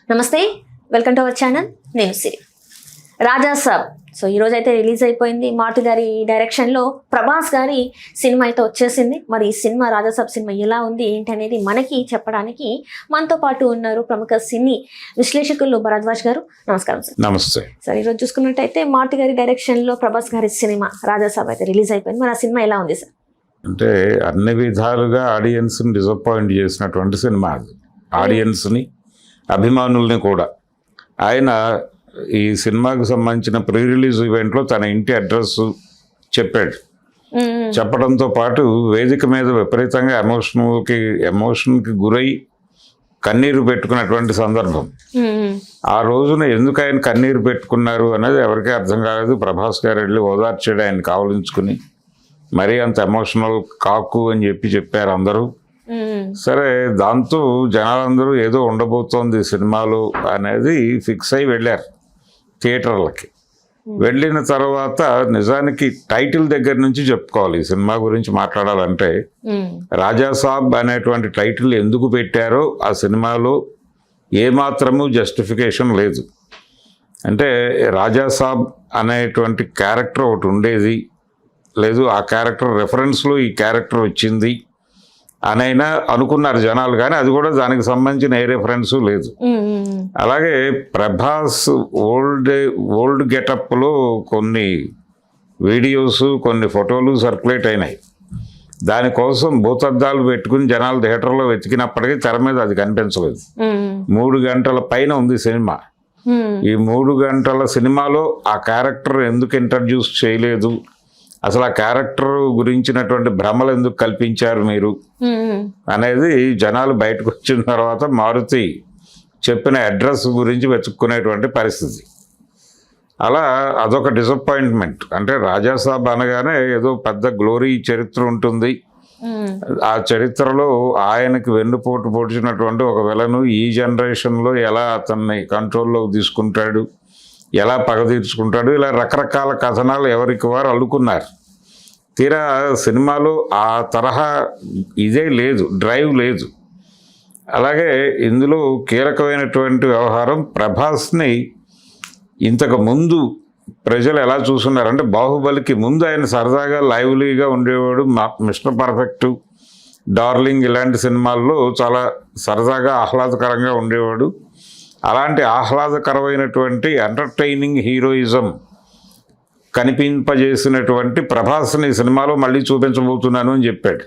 నమస్తే, welcome to our channel. నేను సిరి. రాజా సాబ్ so ఈరోజు అయితే రిలీజ్ అయిపోయింది. మారుతి గారి డైరెక్షన్లో ప్రభాస్ గారి సినిమా అయితే వచ్చేసింది. మరి ఈ సినిమా రాజా సాబ్ సినిమా ఎలా ఉంది ఏంటి అనేది మనకి చెప్పడానికి మనతో పాటు ఉన్నారు ప్రముఖ సినీ విశ్లేషకులు భరద్వాజ్ గారు. నమస్కారం సార్. నమస్తే సార్, ఈరోజు చూసుకున్నట్టయితే మారుతి గారి డైరెక్షన్లో ప్రభాస్ గారి సినిమా రాజా సాబ్ అయితే రిలీజ్ అయిపోయింది. మరి ఆ సినిమా ఎలా ఉంది సార్? అంటే అన్ని విధాలుగా ఆడియన్స్ని డిసప్పాయింట్ చేసినటువంటి సినిమా అది. ఆడియన్స్ని, అభిమానుల్ని కూడా. ఆయన ఈ సినిమాకు సంబంధించిన ప్రీ రిలీజ్ ఈవెంట్లో తన ఇంటి అడ్రస్ చెప్పాడు. చెప్పడంతో పాటు వేదిక మీద విపరీతంగా ఎమోషన్కి గురై కన్నీరు పెట్టుకున్నటువంటి సందర్భం. ఆ రోజున ఎందుకు ఆయన కన్నీరు పెట్టుకున్నారు అనేది ఎవరికీ అర్థం కాలేదు. ప్రభాస్ గారు వెళ్ళి ఓదార్చాడు, ఆయన కావలించుకుని. మరీ అంత ఎమోషనల్ కాకు అని చెప్పారు అందరూ. సరే, దాంతో జనాలందరూ ఏదో ఉండబోతోంది సినిమాలో అనేది ఫిక్స్ అయి వెళ్ళారు థియేటర్లకి. వెళ్ళిన తర్వాత నిజానికి టైటిల్ దగ్గర నుంచి చెప్పుకోవాలి. ఈ సినిమా గురించి మాట్లాడాలంటే రాజా సాబ్ అనేటువంటి టైటిల్ ఎందుకు పెట్టారో ఆ సినిమాలో ఏమాత్రము జస్టిఫికేషన్ లేదు. అంటే రాజా సాబ్ అనేటువంటి క్యారెక్టర్ ఒకటి ఉండేది, లేదు ఆ క్యారెక్టర్ రెఫరెన్స్లో ఈ క్యారెక్టర్ వచ్చింది అనైనా అనుకున్నారు జనాలు, కానీ అది కూడా దానికి సంబంధించిన ఏ రెఫరెన్సు లేదు. అలాగే ప్రభాస్ ఓల్డ్ గెటప్లో కొన్ని వీడియోస్, కొన్ని ఫోటోలు సర్క్యులేట్ అయినాయి. దానికోసం భూతద్దాలు పెట్టుకుని జనాలు థియేటర్లో వెతికినప్పటికీ తెర మీద అది కనిపించలేదు. 3 గంటల పైన ఉంది సినిమా. ఈ 3 గంటల సినిమాలో ఆ క్యారెక్టర్ ఎందుకు ఇంట్రడ్యూస్ చేయలేదు, అసలు ఆ క్యారెక్టర్ గురించినటువంటి భ్రమలు ఎందుకు కల్పించారు మీరు అనేది జనాలు బయటకు వచ్చిన తర్వాత మారుతి చెప్పిన అడ్రస్ గురించి వెతుక్కునేటువంటి పరిస్థితి. అలా అదొక డిసప్పాయింట్మెంట్. అంటే రాజాసాబ్ అనగానే ఏదో పెద్ద గ్లోరీ చరిత్ర ఉంటుంది. ఆ చరిత్రలో ఆయనకి వెన్నుపోటు పొడిచినటువంటి ఒక విలను ఈ జనరేషన్లో ఎలా అతన్ని కంట్రోల్లోకి తీసుకుంటాడు, ఎలా పగ తీర్చుకుంటాడు, ఇలా రకరకాల కథనాలు ఎవరికి వారు అల్లుకున్నారు. తీరా సినిమాలో ఆ తరహా ఇదే లేదు, డ్రైవ్ లేదు. అలాగే ఇందులో కీలకమైనటువంటి వ్యవహారం, ప్రభాస్ని ఇంతకు ముందు ప్రజలు ఎలా చూస్తున్నారంటే, బాహుబలికి ముందు ఆయన సరదాగా లైవ్లీగా ఉండేవాడు. మిస్టర్ పర్ఫెక్ట్, డార్లింగ్ ఇలాంటి సినిమాల్లో చాలా సరదాగా ఆహ్లాదకరంగా ఉండేవాడు. అలాంటి ఆహ్లాదకరమైనటువంటి ఎంటర్టైనింగ్ హీరోయిజం కనిపింపజేసినటువంటి ప్రభాస్ని సినిమాలో మళ్ళీ చూపించబోతున్నాను అని చెప్పాడు.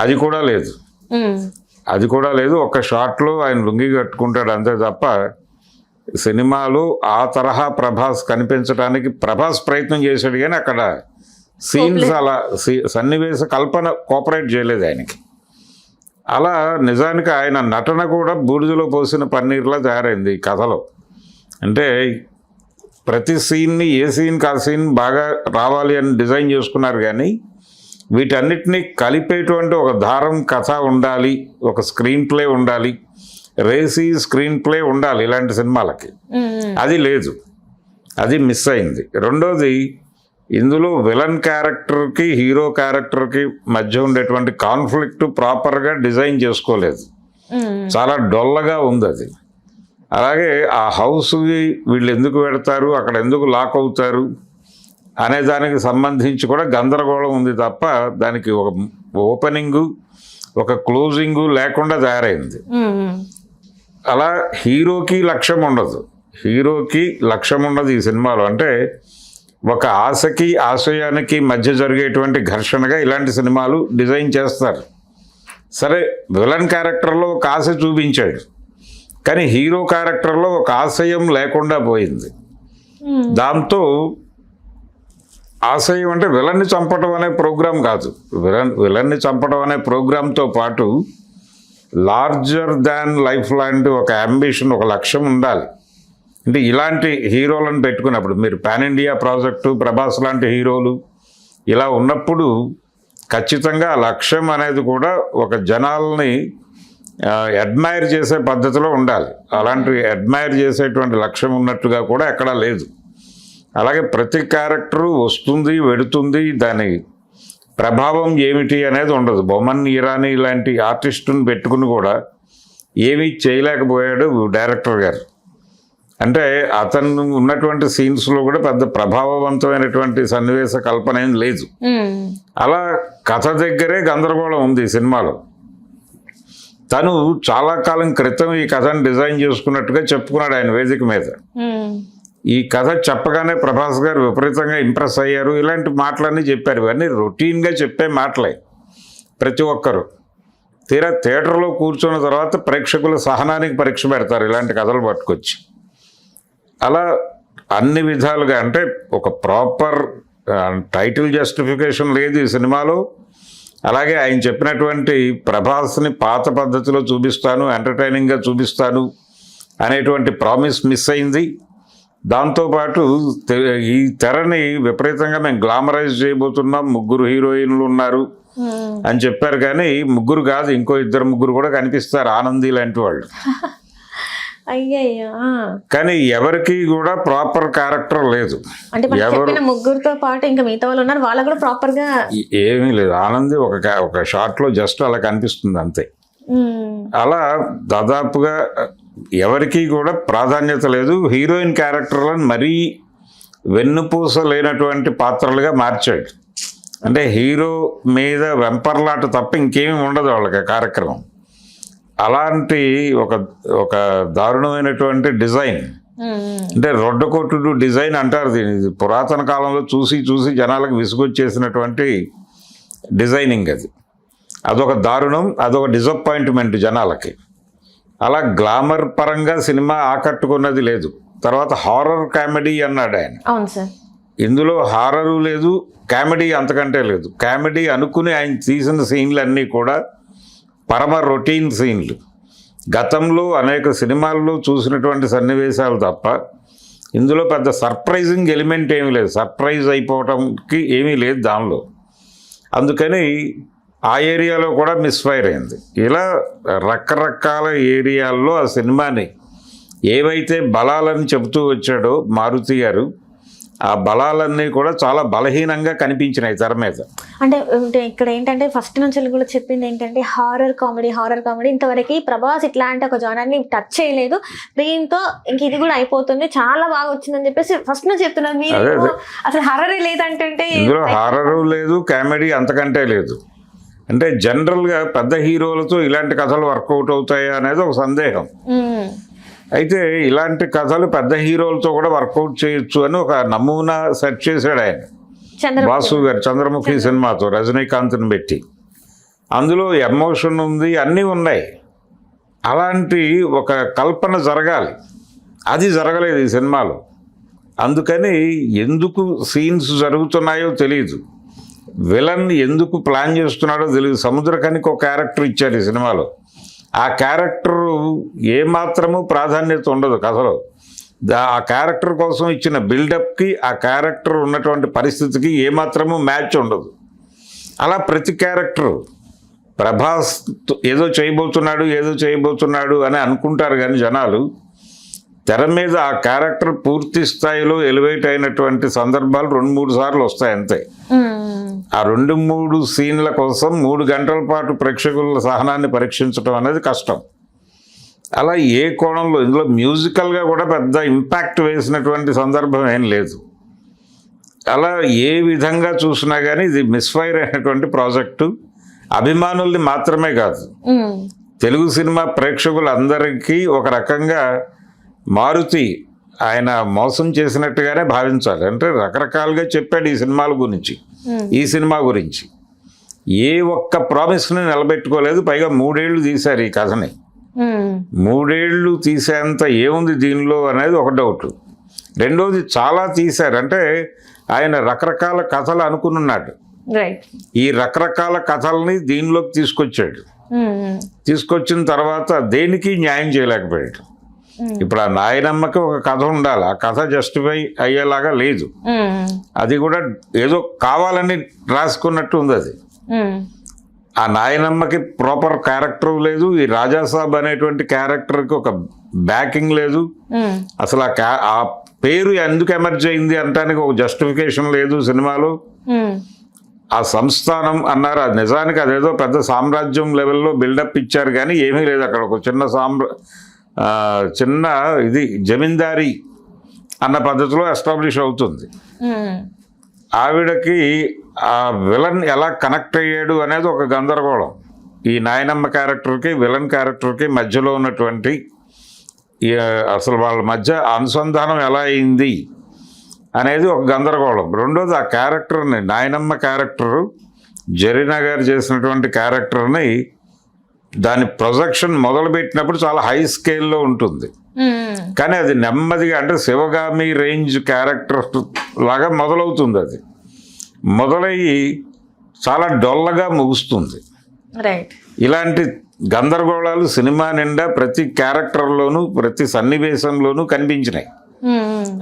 అది కూడా లేదు. ఒక షాట్లో ఆయన లుంగి కట్టుకుంటాడు అంతే తప్ప సినిమాలో ఆ తరహా ప్రభాస్ కనిపించడానికి ప్రభాస్ ప్రయత్నం చేశాడు, కానీ అక్కడ సీన్స్ అలా సన్నివేశ కల్పన కోఆపరేట్ చేయలేదు ఆయనకి. అలా నిజానికి ఆయన నటన కూడా బూడిదలో పోసిన పన్నీర్లా తయారైంది ఈ కథలో. అంటే ప్రతి సీన్ని ఏ సీన్కి ఆ సీన్ బాగా రావాలి అని డిజైన్ చేసుకున్నారు, కానీ వీటన్నిటినీ కలిపేటువంటి ఒక దారం కథ ఉండాలి, ఒక స్క్రీన్ ప్లే ఉండాలి, రేసీ స్క్రీన్ ప్లే ఉండాలి ఇలాంటి సినిమాలకి. అది లేదు, అది మిస్ అయింది. రెండోది, ఇందులో విలన్ క్యారెక్టర్కి హీరో క్యారెక్టర్కి మధ్య ఉండేటువంటి కాన్ఫ్లిక్ట్ ప్రాపర్గా డిజైన్ చేసుకోలేదు, చాలా డొల్లగా ఉంది అది. అలాగే ఆ హౌస్కి వీళ్ళు ఎందుకు పెడతారు, అక్కడ ఎందుకు లాక్ అవుతారు అనే దానికి సంబంధించి కూడా గందరగోళం ఉంది తప్ప దానికి ఒక ఓపెనింగు, ఒక క్లోజింగు లేకుండా తయారైంది. అలా హీరోకి లక్ష్యం ఉండదు ఈ సినిమాలో. అంటే ఒక ఆశకి ఆశయానికి మధ్య జరిగేటువంటి ఘర్షణగా ఇలాంటి సినిమాలు డిజైన్ చేస్తారు. సరే, విలన్ క్యారెక్టర్లో ఒక ఆశ చూపించాడు, కానీ హీరో క్యారెక్టర్లో ఒక ఆశయం లేకుండా పోయింది. దాంతో ఆశయం అంటే విలన్ని చంపడం అనే ప్రోగ్రాం కాదు, విలన్ని చంపడం అనే ప్రోగ్రాంతో పాటు లార్జర్ దాన్ లైఫ్ లాంటి ఒక అంబిషన్, ఒక లక్ష్యం ఉండాలి. అంటే ఇలాంటి హీరోలను పెట్టుకున్నప్పుడు, మీరు పాన్ ఇండియా ప్రాజెక్టు, ప్రభాస్ లాంటి హీరోలు ఇలా ఉన్నప్పుడు ఖచ్చితంగా లక్ష్యం అనేది కూడా ఒక జనాల్ని అడ్మైర్ చేసే పద్ధతిలో ఉండాలి. అలాంటి అడ్మైర్ చేసేటువంటి లక్ష్యం ఉన్నట్టుగా కూడా ఎక్కడా లేదు. అలాగే ప్రతి క్యారెక్టరు వస్తుంది వెడుతుంది, దాని ప్రభావం ఏమిటి అనేది ఉండదు. బొమన్ ఇరానీ లాంటి ఆర్టిస్టుని పెట్టుకుని కూడా ఏమీ చేయలేకపోయాడు డైరెక్టర్ గారు. అంటే అతను ఉన్నటువంటి సీన్స్లో కూడా పెద్ద ప్రభావవంతమైనటువంటి సన్నివేశ కల్పన ఏం లేదు. అలా కథ దగ్గరే గందరగోళం ఉంది ఈ సినిమాలో. తను చాలా కాలం క్రితం ఈ కథను డిజైన్ చేసుకున్నట్టుగా చెప్పుకున్నాడు ఆయన వేదిక మీద. ఈ కథ చెప్పగానే ప్రభాస్ గారు విపరీతంగా ఇంప్రెస్ అయ్యారు, ఇలాంటి మాటలన్నీ చెప్పారు. ఇవన్నీ రొటీన్గా చెప్పే మాటలే ప్రతి ఒక్కరు. తీరా థియేటర్లో కూర్చున్న తర్వాత ప్రేక్షకుల సహనానికి పరీక్ష పెడతారు ఇలాంటి కథలు పట్టుకొచ్చి. అలా అన్ని విధాలుగా, అంటే ఒక ప్రాపర్ టైటిల్ జస్టిఫికేషన్ లేదు ఈ సినిమాలో. అలాగే ఆయన చెప్పినటువంటి ప్రభాస్ని పాత పద్ధతిలో చూపిస్తాను, ఎంటర్టైనింగ్గా చూపిస్తాను అనేటువంటి ప్రామిస్ మిస్ అయింది. దాంతోపాటు ఈ తెరని విపరీతంగా మేము గ్లామరైజ్ చేయబోతున్నాం, 3 హీరోయిన్లు ఉన్నారు అని చెప్పారు. కానీ 3 కాదు, ఇంకో 2-3 కూడా కనిపిస్తారు, ఆనంది లాంటి వాళ్ళు. అయ్యయ్యా. కానీ ఎవరికి కూడా ప్రాపర్ క్యారెక్టర్ లేదు. అంటే ముగ్గురితో పాటు ఇంకా మిగతా వాళ్ళు ఉన్నారు, వాళ్ళకు కూడా ప్రాపర్ గా ఏమీ లేదు. ఆనంది ఒక షాట్ లో జస్ట్ అలా కనిపిస్తుంది అంతే. అలా దాదాపుగా ఎవరికి కూడా ప్రాధాన్యత లేదు. హీరోయిన్ క్యారెక్టర్లను మరీ వెన్నుపూస లేనటువంటి పాత్రలుగా మార్చాడు. అంటే హీరో మీద వెంపర్లాట తప్ప ఇంకేమీ ఉండదు వాళ్ళకి కార్యక్రమం. అలాంటి ఒక దారుణమైనటువంటి డిజైన్, అంటే రొడ్డకొట్టుడు డిజైన్ అంటారు దీన్ని. పురాతన కాలంలో చూసి చూసి జనాలకు విసుగొచ్చేసినటువంటి డిజైనింగ్ అది. అదొక దారుణం, అదొక డిసప్పాయింట్మెంట్ జనాలకి. అలా గ్లామర్ పరంగా సినిమా ఆకట్టుకున్నది లేదు. తర్వాత హారర్ కామెడీ అన్నాడు ఆయన. అవును సార్. ఇందులో హారరు లేదు, కామెడీ అంతకంటే లేదు. కామెడీ అనుకుని ఆయన తీసిన సీన్లు అన్నీ కూడా పరమ రొటీన్ సీన్లు. గతంలో అనేక సినిమాల్లో చూసినటువంటి సన్నివేశాలు తప్ప ఇందులో పెద్ద సర్ప్రైజింగ్ ఎలిమెంట్ ఏమీ లేదు. సర్ప్రైజ్ అయిపోవటానికి ఏమీ లేదు దానిలో. అందుకని ఆ ఏరియాలో కూడా మిస్ఫైర్ అయింది. ఇలా రకరకాల ఏరియాల్లో ఆ సినిమాని ఏవైతే బలాలని చెబుతూ వచ్చాడో మారుతి గారు, ఆ బలాలన్నీ కూడా చాలా బలహీనంగా కనిపించినాయి తెర మీద. అంటే ఇక్కడ ఏంటంటే ఫస్ట్ నుంచి కూడా చెప్పింది ఏంటంటే హారర్ కామెడీ. ఇంతవరకు ప్రభాస్ ఇట్లాంటి ఒక జానర్ని టచ్ చేయలేదు, దీంతో ఇంక ఇది కూడా అయిపోతుంది, చాలా బాగా వచ్చిందని చెప్పేసి ఫస్ట్ నుంచి చెప్తున్నారు. మీరు అసలు హారరే లేదంటే ఇందులో హారరు లేదు, కామెడీ అంతకంటే లేదు. అంటే జనరల్గా పెద్ద హీరోలతో ఇలాంటి కథలు వర్కౌట్ అవుతాయా అనేది ఒక సందేహం. అయితే ఇలాంటి కథలు పెద్ద హీరోలతో కూడా వర్కౌట్ చేయొచ్చు అని ఒక నమూనా సెట్ చేశాడు ఆయన బాసు గారు చంద్రముఖి సినిమాతో రజనీకాంత్ని పెట్టి. అందులో ఎమోషన్ ఉంది, అన్నీ ఉన్నాయి. అలాంటి ఒక కల్పన జరగాలి, అది జరగలేదు ఈ సినిమాలో. అందుకని ఎందుకు సీన్స్ జరుగుతున్నాయో తెలియదు, విలన్ ఎందుకు ప్లాన్ చేస్తున్నాడో తెలియదు. సముద్రకనికి ఒక క్యారెక్టర్ ఇచ్చారు ఈ సినిమాలో. ఆ క్యారెక్టరు ఏమాత్రము ప్రాధాన్యత ఉండదు కథలో. ఆ క్యారెక్టర్ కోసం ఇచ్చిన బిల్డప్కి ఆ క్యారెక్టర్ ఉన్నటువంటి పరిస్థితికి ఏమాత్రము మ్యాచ్ ఉండదు. అలా ప్రతి క్యారెక్టరు ప్రభాస్ ఏదో చేయబోతున్నాడు అని అనుకుంటారు. కానీ జనాలు తెర మీద ఆ క్యారెక్టర్ పూర్తి స్థాయిలో ఎలివేట్ అయినటువంటి సందర్భాలు 2-3 సార్లు వస్తాయి అంతే. ఆ 2-3 సీన్ల కోసం 3 గంటల పాటు ప్రేక్షకుల సహనాన్ని పరీక్షించడం అనేది కష్టం. అలా ఏ కోణంలో ఇందులో మ్యూజికల్గా కూడా పెద్ద ఇంపాక్ట్ వేసినటువంటి సందర్భం ఏం లేదు. అలా ఏ విధంగా చూసినా కానీ ఇది మిస్ఫైర్ అయినటువంటి ప్రాజెక్టు. అభిమానుల్ని మాత్రమే కాదు, తెలుగు సినిమా ప్రేక్షకులందరికీ ఒక రకంగా మారుతి ఆయన మోసం చేసినట్టుగానే భావించాలి. అంటే రకరకాలుగా చెప్పాడు ఈ సినిమాల గురించి, ఈ సినిమా గురించి ఏ ఒక్క ప్రామిస్ని నిలబెట్టుకోలేదు. పైగా 3 ఏళ్ళు తీశారు ఈ కథని. 3 ఏళ్ళు తీసేంత ఏముంది దీనిలో అనేది ఒక డౌట్. రెండోది చాలా తీశారు, అంటే ఆయన రకరకాల కథలు అనుకున్నాడు. ఈ రకరకాల కథల్ని దీనిలోకి తీసుకొచ్చాడు. తీసుకొచ్చిన తర్వాత దేనికి న్యాయం చేయలేకపోయాడు. ఇప్పుడు ఆ నాయనమ్మకి ఒక కథ ఉండాలి, ఆ కథ జస్టిఫై అయ్యేలాగా లేదు. అది కూడా ఏదో కావాలని రాసుకున్నట్టు ఉంది అది. ఆ నాయనమ్మకి ప్రాపర్ క్యారెక్టర్ లేదు, ఈ రాజాసాబ్ అనేటువంటి క్యారెక్టర్కి ఒక బ్యాకింగ్ లేదు. అసలు ఆ పేరు ఎందుకు ఎమర్జ్ అయింది అనటానికి ఒక జస్టిఫికేషన్ లేదు సినిమాలో. ఆ సంస్థానం అన్నారు. అది నిజానికి అదేదో పెద్ద సామ్రాజ్యం లెవెల్లో బిల్డప్ ఇచ్చారు, కానీ ఏమీ లేదు అక్కడ. ఒక చిన్న ఇది జమీందారీ అన్న పద్ధతిలో ఎస్టాబ్లిష్ అవుతుంది. ఆవిడకి ఆ విలన్ ఎలా కనెక్ట్ అయ్యాడు అనేది ఒక గందరగోళం. ఈ నాయనమ్మ క్యారెక్టర్కి విలన్ క్యారెక్టర్కి మధ్యలో ఉన్నటువంటి అసలు వాళ్ళ మధ్య అనుసంధానం ఎలా అయింది అనేది ఒక గందరగోళం. రెండోది ఆ క్యారెక్టర్ని, నాయనమ్మ క్యారెక్టరు జరీనా గారు చేసినటువంటి క్యారెక్టర్ని దాని ప్రొజెక్షన్ మొదలుపెట్టినప్పుడు చాలా హై స్కేల్లో ఉంటుంది, కానీ అది నెమ్మదిగా అంటే శివగామి రేంజ్ క్యారెక్టర్ లాగా మొదలవుతుంది. అది మొదలయ్యి చాలా డొల్లగా ముగుస్తుంది. ఇలాంటి గందరగోళాలు సినిమా నిండా ప్రతి క్యారెక్టర్లోనూ ప్రతి సన్నివేశంలోనూ కనిపించినాయి.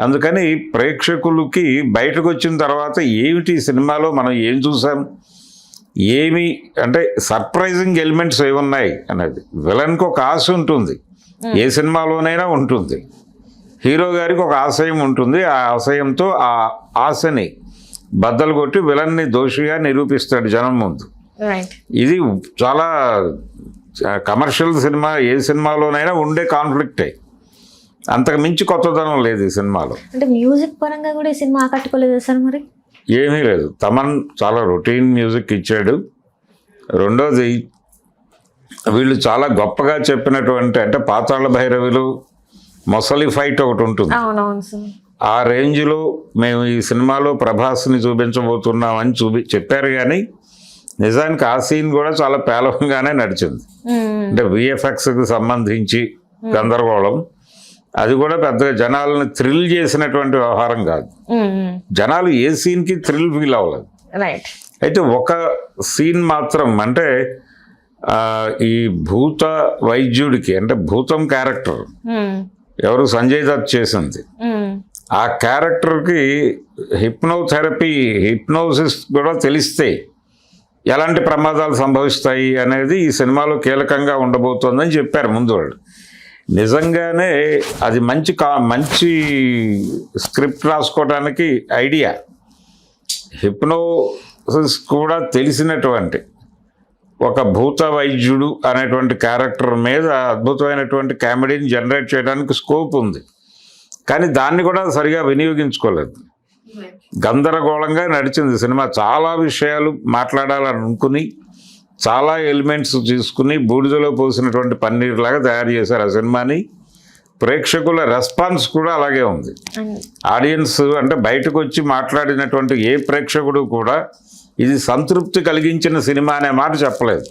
అందుకని ప్రేక్షకులకి బయటకు వచ్చిన తర్వాత ఏమిటి సినిమాలో మనం ఏం చూసాం, ఏమి అంటే సర్ప్రైజింగ్ ఎలిమెంట్స్ ఏమున్నాయి అనేది. విలన్కి ఒక ఆశ ఉంటుంది, ఏ సినిమాలోనైనా ఉంటుంది. హీరో గారికి ఒక ఆశయం ఉంటుంది, ఆ ఆశయంతో ఆ ఆశని బద్దలు కొట్టి విలన్ని దోషిగా నిరూపిస్తాడు జనం ముందు. ఇది చాలా కమర్షియల్ సినిమా, ఏ సినిమాలోనైనా ఉండే కాన్ఫ్లిక్టే. అంతకు మించి కొత్తదనం లేదు ఈ సినిమాలో. అంటే మ్యూజిక్ పరంగా కూడా ఈ సినిమా ఆకట్టుకోలేదు సార్? మరి ఏమీ లేదు. తమన్ చాలా రొటీన్ మ్యూజిక్ ఇచ్చాడు. రెండోది వీళ్ళు చాలా గొప్పగా చెప్పినటువంటి అంటే పాతాళ భైరవిలో మొసలి ఫైట్ ఒకటి ఉంటుంది. ఆ రేంజ్లో మేము ఈ సినిమాలో ప్రభాస్ని చూపించబోతున్నామని చెప్పారు, కానీ నిజానికి ఆ సీన్ కూడా చాలా పేలవంగానే నడిచింది. అంటే విఎఫ్ఎక్స్కి సంబంధించి గందరగోళం. అది కూడా పెద్దగా జనాలను థ్రిల్ చేసినటువంటి వ్యవహారం కాదు. జనాలు ఏ సీన్కి థ్రిల్ ఫీల్ అవ్వలేదు. అయితే ఒక సీన్ మాత్రం అంటే ఈ భూత వైద్యుడికి అంటే భూతం క్యారెక్టర్ ఎవరు సంజయ్ దత్ చేసింది, ఆ క్యారెక్టర్కి హిప్నోసిస్ కూడా తెలిస్తే ఎలాంటి ప్రమాదాలు సంభవిస్తాయి అనేది ఈ సినిమాలో కీలకంగా ఉండబోతోందని చెప్పారు ముందు వాళ్ళు. నిజంగానే అది మంచి స్క్రిప్ట్ రాసుకోవడానికి ఐడియా. హిప్నోసిస్ కూడా తెలిసినటువంటి ఒక భూత వైద్యుడు అనేటువంటి క్యారెక్టర్ మీద అద్భుతమైనటువంటి కామెడీని జనరేట్ చేయడానికి స్కోప్ ఉంది, కానీ దాన్ని కూడా సరిగా వినియోగించుకోలేదు. గందరగోళంగా నడిచింది సినిమా. చాలా విషయాలు మాట్లాడాలనుకుని చాలా ఎలిమెంట్స్ తీసుకుని బూడిదలో పోసినటువంటి పన్నీర్ లాగా తయారు చేశారు ఆ సినిమాని. ప్రేక్షకుల రెస్పాన్స్ కూడా అలాగే ఉంది. ఆడియన్స్ అంటే బయటకు వచ్చి మాట్లాడినటువంటి ఏ ప్రేక్షకుడు కూడా ఇది సంతృప్తి కలిగించిన సినిమా అనే మాట చెప్పలేదు.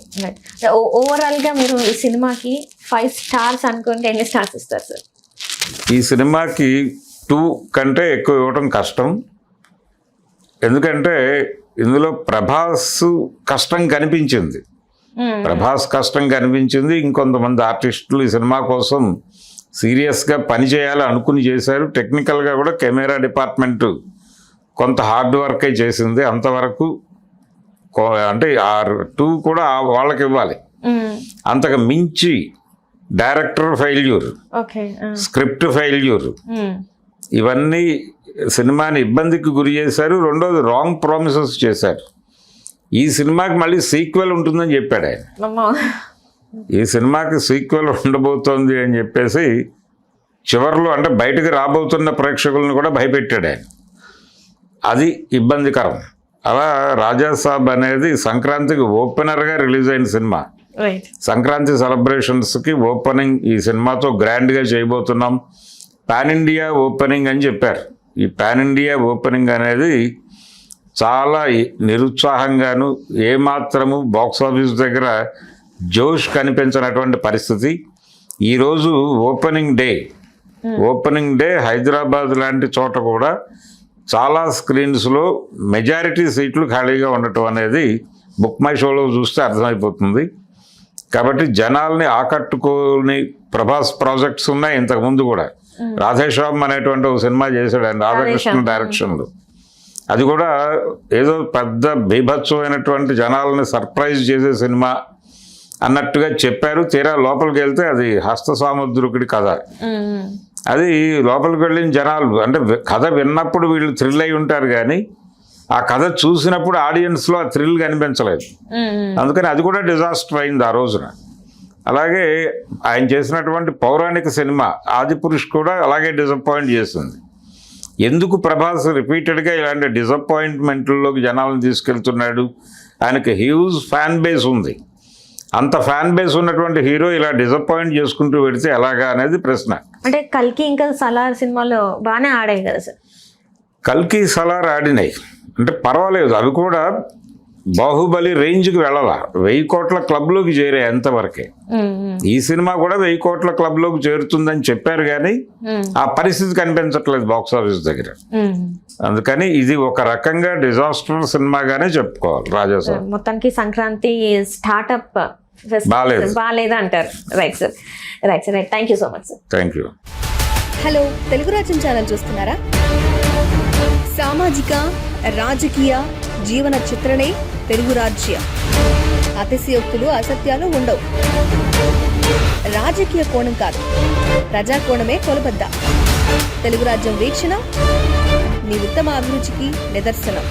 ఓవరాల్గా మీరు ఈ సినిమాకి 5 స్టార్స్ అనుకుంటే ఎన్ని స్టార్స్ ఇస్తారు సార్? ఈ సినిమాకి 2 కంటే ఎక్కువ ఇవ్వటం కష్టం. ఎందుకంటే ఇందులో ప్రభాస్ కష్టం కనిపించింది. ఇంకొంతమంది ఆర్టిస్టులు ఈ సినిమా కోసం సీరియస్గా పనిచేయాలి అనుకుని చేశారు. టెక్నికల్గా కూడా కెమెరా డిపార్ట్మెంట్ కొంత హార్డ్ వర్కే చేసింది. అంతవరకు అంటే ఆ 2 కూడా వాళ్ళకి ఇవ్వాలి. అంతకు మించి డైరెక్టర్ ఫెయిల్యూర్, స్క్రిప్ట్ ఫెయిల్యూర్, ఇవన్నీ సినిమాని ఇబ్బందికి గురి చేశారు. రెండోది రాంగ్ ప్రామిసెస్ చేశారు. ఈ సినిమాకి మళ్ళీ సీక్వెల్ ఉంటుందని చెప్పాడు ఆయన. ఈ సినిమాకి సీక్వెల్ ఉండబోతోంది అని చెప్పేసి చివరిలో అంటే బయటకు రాబోతున్న ప్రేక్షకులను కూడా భయపెట్టాడు ఆయన. అది ఇబ్బందికరం. అలా రాజాసాబ్ అనేది సంక్రాంతికి ఓపెనర్గా రిలీజ్ అయిన సినిమా. సంక్రాంతి సెలబ్రేషన్స్కి ఓపెనింగ్ ఈ సినిమాతో గ్రాండ్గా చేయబోతున్నాం, పాన్ ఇండియా ఓపెనింగ్ అని చెప్పారు. ఈ పాన్ ఇండియా ఓపెనింగ్ అనేది చాలా నిరుత్సాహంగాను ఏమాత్రము బాక్సాఫీస్ దగ్గర జోష్ కనిపించినటువంటి పరిస్థితి. ఈరోజు ఓపెనింగ్ డే హైదరాబాద్ లాంటి చోట కూడా చాలా స్క్రీన్స్లో మెజారిటీ సీట్లు ఖాళీగా ఉండటం అనేది బుక్ మై షోలో చూస్తే అర్థమైపోతుంది. కాబట్టి జనాల్ని ఆకట్టుకోని ప్రభాస్ ప్రాజెక్ట్స్ ఉన్నాయి. ఇంతకుముందు కూడా రాధేశ్యామ్ అనేటువంటి ఒక సినిమా చేశాడు ఆయన రాధాకృష్ణ డైరెక్షన్లో. అది కూడా ఏదో పెద్ద బీభత్సమైనటువంటి జనాలని సర్ప్రైజ్ చేసే సినిమా అన్నట్టుగా చెప్పారు. తీరా లోపలికి వెళ్తే అది హస్త సాముద్రికుడి కథ. అది లోపలికి వెళ్ళిన జనాలు అంటే కథ విన్నప్పుడు వీళ్ళు థ్రిల్ అయి ఉంటారు, కానీ ఆ కథ చూసినప్పుడు ఆడియన్స్లో ఆ థ్రిల్ కనిపించలేదు. అందుకని అది కూడా డిజాస్టర్ అయింది ఆ రోజున. అలాగే ఆయన చేసినటువంటి పౌరాణిక సినిమా ఆదిపురుష్ కూడా అలాగే డిసప్పాయింట్ చేసింది. ఎందుకు ప్రభాస్ రిపీటెడ్గా ఇలాంటి డిసప్పాయింట్మెంట్లలోకి జనాలను తీసుకెళ్తున్నాడు? ఆయనకి హ్యూజ్ ఫ్యాన్ బేస్ ఉంది. అంత ఫ్యాన్ బేస్ ఉన్నటువంటి హీరో ఇలా డిసప్పాయింట్ చేసుకుంటూ పెడితే ఎలాగా అనేది ప్రశ్న. అంటే కల్కి ఇంకా సలార్ సినిమాలో బాగానే ఆడాయి కదా సార్. కల్కి సలార్ ఆడినాయి అంటే పర్వాలేదు, అవి కూడా బాహుబలి రేంజ్కి వెళ్ళాల, 1000 కోట్ల క్లబ్లోకి చేరే ఎంతవరకే. ఈ సినిమా కూడా 1000 కోట్ల క్లబ్లోకి చేరుతుందని చెప్పారు కానీ ఆ పరిస్థితి కనిపించట్లేదు బాక్స్ ఆఫీస్ దగ్గర. అందుకని ఇది ఒక రకంగా డిజాస్టర్ సినిమాగానే చెప్పుకోవాలి రాజాసాబ్. మొత్తానికి సంక్రాంతి స్టార్ట్అప్ బాగాలేదు అంటారు. Right sir, right sir, right. Thank you so much sir. Thank you. Hello, Telugu రాజ్యం ఛానల్ చూస్తున్నారా? సామాజిక, రాజకీయ, జీవన చిత్రణే తెలుగు రాజ్యం. అతిశయోక్తులు, అసత్యాలు ఉండవు. రాజకీయ కోణం కాదు, ప్రజా కోణమే కొలబద్ద. తెలుగు రాజ్యం వీక్షణ మీ ఉత్తమ అభిరుచికి నిదర్శనం.